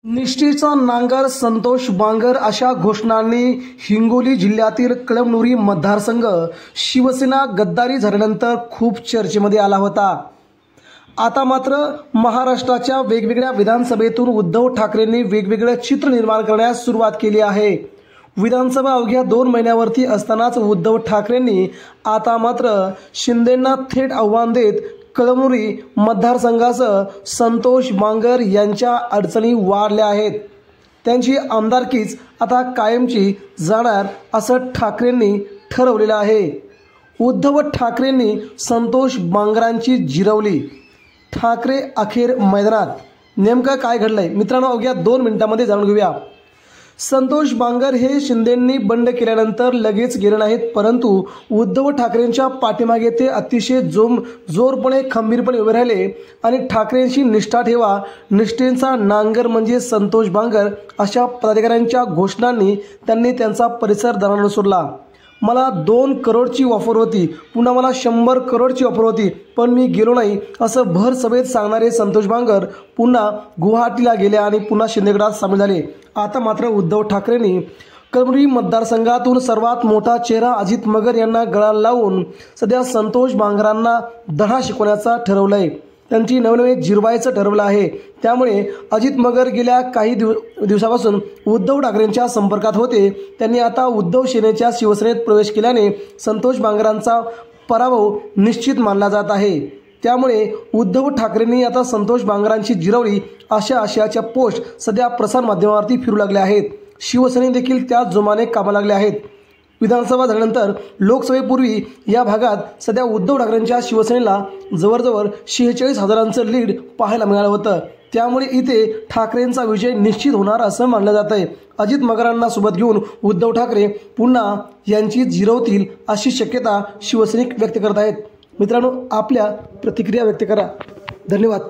निष्ठेचा नांगर संतोष बांगर अशा घोषणांनी हिंगोली जिल्ह्यातील कळमनुरी मतदारसंघ शिवसेना गद्दारी झाल्यानंतर खूप चर्चेमध्ये आला होता। आता मात्र महाराष्ट्राच्या वेगवेगळ्या विधानसभेतून उद्धव ठाकरेंनी वेगवेगळे चित्र निर्माण करण्यास सुरुवात केली आहे। विधानसभा अवघ्या 2 महिन्यावरती असतानाच उद्धव ठाकरेंनी आता मात्र शिंदेंना थेट आव्हान देत कळमनुरी मतदारसंघासह संतोष बांगर यांच्या अडचणी वाढल्या आहेत। त्यांची आमदारकीच आता कायमची जाणार असं ठाकरेंनी ठरवलेलं आहे। उद्धव ठाकरेंनी संतोष बांगरांची जिरवली। ठाकरे अखेर मैदानात। नेमकं काय घडलंय मित्रांनो, अवघ्या 2 मिनिटांमध्ये जाणून घेऊया। संतोष बांगर हे शिंदेंनी बंड केल्यानंतर लगेच गेले नाहीत, परंतु उद्धव ठाकरेंच्या पाठीमागे ते अतिशय जोरपणे खंबीरपणे उभे राहिले आणि ठाकरेंशी निष्ठा ठेवा, निष्ठेचा नांगर म्हणजे संतोष बांगर अशा पदाधिकाऱ्यांच्या घोषणांनी त्यांनी त्यांचा परिसर दणाणून सोडला। मला 2 करोडची ऑफर होती, पुन्हा मला 100 करोडची ऑफर होती, पण मी गेलो नाही असं भर सभेत सांगणारे संतोष बांगर पुन्हा गुवाहाटीला गेले आणि पुन्हा शिंदेगडात सामील झाले। आता मात्र उद्धव ठाकरेंनी कळमनुरी मतदारसंघातून सर्वात मोठा चेहरा अजित मगर यांना गळा लावून सध्या संतोष बांगरांना धडा शिकवण्याचा ठरवलंय। त्यांची नवनवे जिरवायचं ठरवलं आहे। त्यामुळे अजित मगर गेल्या काही दिवसापासून उद्धव ठाकरेंच्या संपर्कात होते। त्यांनी आता उद्धव सेनेच्या शिवसेनेत प्रवेश केल्याने संतोष बांगरांचा पराभव निश्चित मानला जात आहे। त्यामुळे उद्धव ठाकरेंनी आता संतोष बांगरांची जिरवली अशा आशयाच्या पोस्ट सध्या प्रसारमाध्यमावरती फिरू लागल्या आहेत। शिवसेने देखील त्याच जोमाने कामाला लागले आहेत। विधानसभा झाल्यानंतर लोकसभेपूर्वी या भागात सध्या उद्धव ठाकरेंच्या शिवसेनेला जवळजवळ 46,000चं लीड पाहायला मिळालं होतं। त्यामुळे इथे ठाकरेंचा विजय निश्चित होणार असं मानलं जात आहे। अजित मगरांना सोबत घेऊन उद्धव ठाकरे पुन्हा यांची जिरवतील अशी शक्यता शिवसैनिक व्यक्त करत आहेत। मित्रांनो, आपल्या प्रतिक्रिया व्यक्त करा। धन्यवाद।